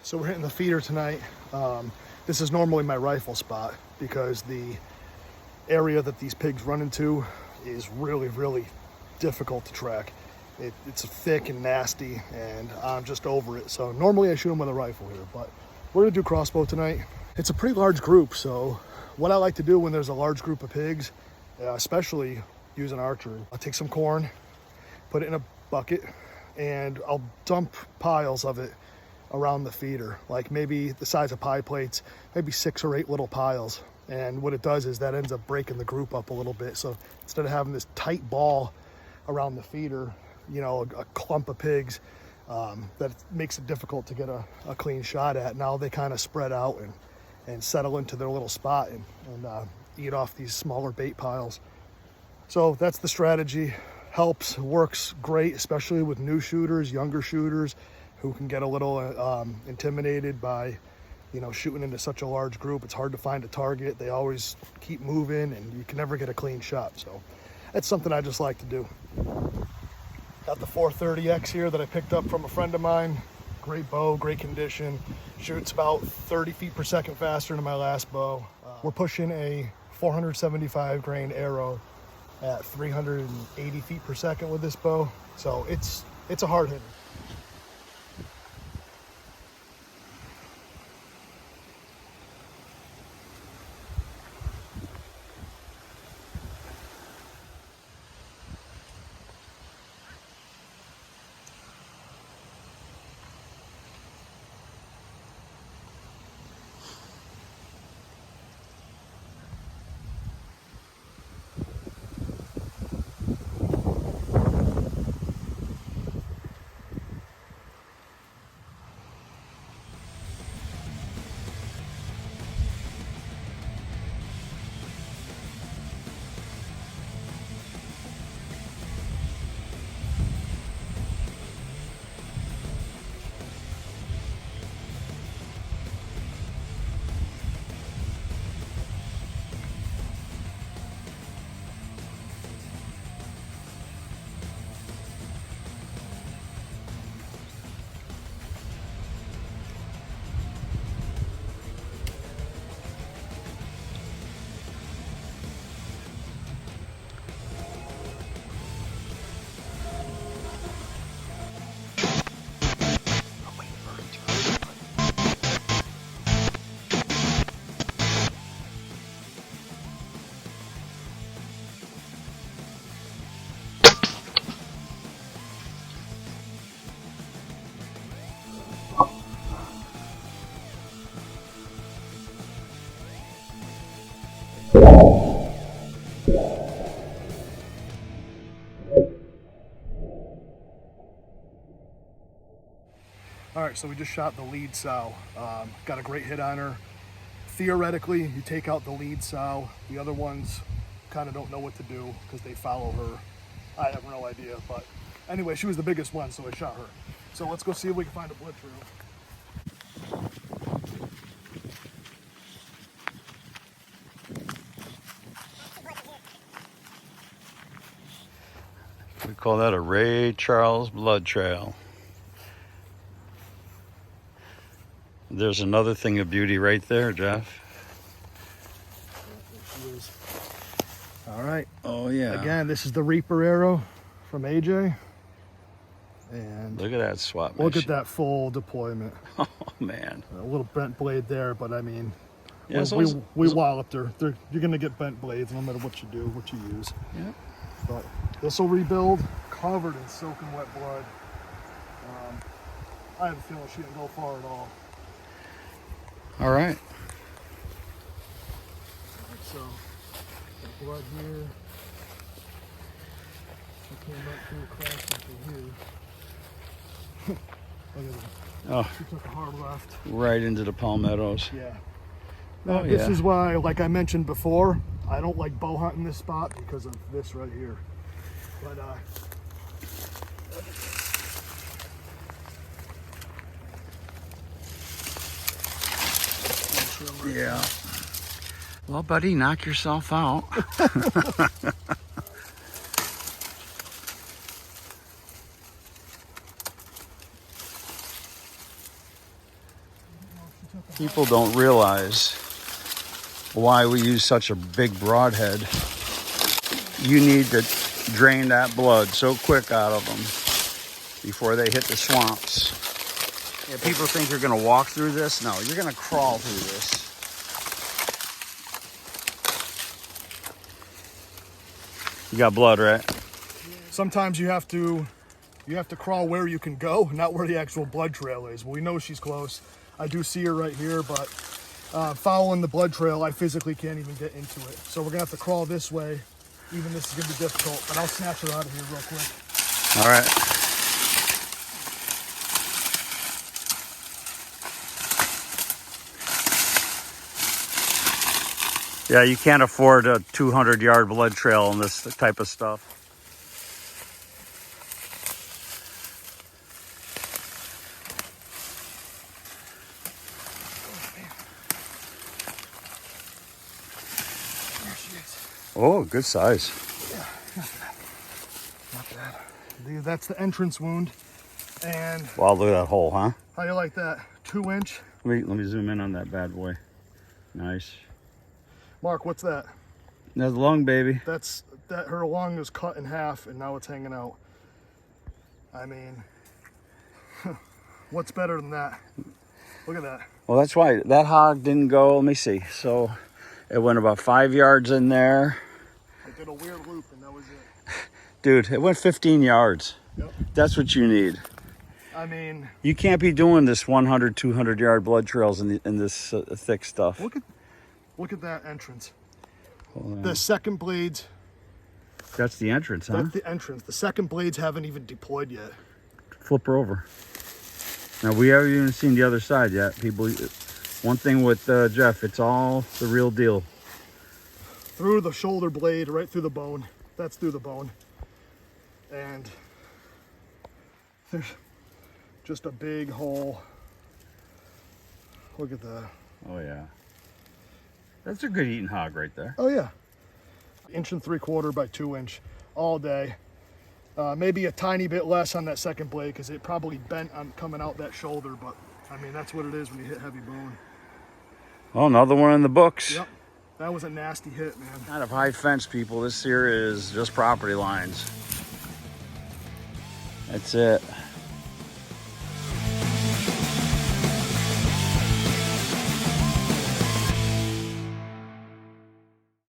So we're hitting the feeder tonight. This is normally my rifle spot because the area that these pigs run into is really difficult to track. It's thick and nasty, and I'm just over it. So normally I shoot them with a rifle here, but we're gonna do crossbow tonight. It's a pretty large group, so what I like to do when there's a large group of pigs, especially using archery, I'll take some corn, put it in a bucket, and I'll dump piles of it around the feeder, like maybe the size of pie plates, maybe 6 or 8 little piles. And what it does is that ends up breaking the group up a little bit. So instead of having this tight ball around the feeder, you know, a clump of pigs, that makes it difficult to get a clean shot at. Now they kind of spread out and settle into their little spot and eat off these smaller bait piles. So that's the strategy. Helps, works great, especially with new shooters, younger shooters, who can get a little intimidated by, you know, shooting into such a large group. It's hard to find a target. They always keep moving and you can never get a clean shot. So that's something I just like to do. Got the 430X here that I picked up from a friend of mine. Great bow, great condition. Shoots about 30 feet per second faster than my last bow. We're pushing a 475 grain arrow at 380 feet per second with this bow. So it's a hard hitter. All right, so we just shot the lead sow. Got a great hit on her. Theoretically, you take out the lead sow. The other ones kind of don't know what to do because they follow her. I have no idea, but anyway, she was the biggest one, so I shot her. So let's go see if we can find a blood trail. We call that a Ray Charles blood trail. There's another thing of beauty right there, Jeff. There she is. All right. Oh, yeah. Again, this is the Reaper arrow from AJ. And look at that SWAT machine. Look at that full deployment. Oh, man. A little bent blade there, but I mean, yeah, we walloped her. You're going to get bent blades no matter what you do, what you use. Yeah. But this will rebuild, covered in soaking wet blood. I have a feeling she didn't go far at all. All right. So, got blood here. She came right through, crashed into here. Look at that. Oh, She took a hard left. right into the palmettos. Yeah. Oh, This yeah. is why, like I mentioned before, I don't like bow hunting this spot because of this right here. But yeah. Well, buddy, knock yourself out. People don't realize why we use such a big broadhead. You need to drain that blood so quick out of them before they hit the swamps. Yeah, people think you're gonna walk through this. No, you're gonna crawl through this. You got blood, right? Sometimes you have to crawl where you can go, not where the actual blood trail is. Well, we know she's close. I do see her right here, but following the blood trail, I physically can't even get into it. So we're gonna have to crawl this way. Even this is gonna be difficult, but I'll snatch her out of here real quick. All right. Yeah, you can't afford a 200-yard blood trail on this type of stuff. There she is. Oh, good size. Yeah, not bad. That's the entrance wound. And Wow, look at that hole, huh? how you like that? 2-inch. Let me zoom in on that bad boy. Nice. Mark, what's that? That's lung, baby. That's that. Her lung is cut in half, and now it's hanging out. I mean, what's better than that? Look at that. Well, that's why that hog didn't go. Let me see. So it went about 5 yards in there. I did a weird loop, and that was it. Dude, it went 15 yards. Yep. That's what you need. I mean, You can't be doing this 100, 200-yard blood trails in this thick stuff. look at that entrance. Hold on. The second blades. That's the entrance, huh? That's the entrance. The second blades haven't even deployed yet. Flip her over. Now, we haven't even seen the other side yet. People, one thing with Jeff, it's all the real deal. Through the shoulder blade, right through the bone. That's through the bone. And there's just a big hole. Look at that. Oh, yeah. That's a good eating hog right there. Oh yeah. 1 3/4 by 2-inch all day. Maybe a tiny bit less on that second blade because it probably bent on coming out that shoulder, but I mean, that's what it is when you hit heavy bone. Oh, another one in the books. Yep. That was a nasty hit, man. Kind of high fence, people. This here is just property lines. That's it.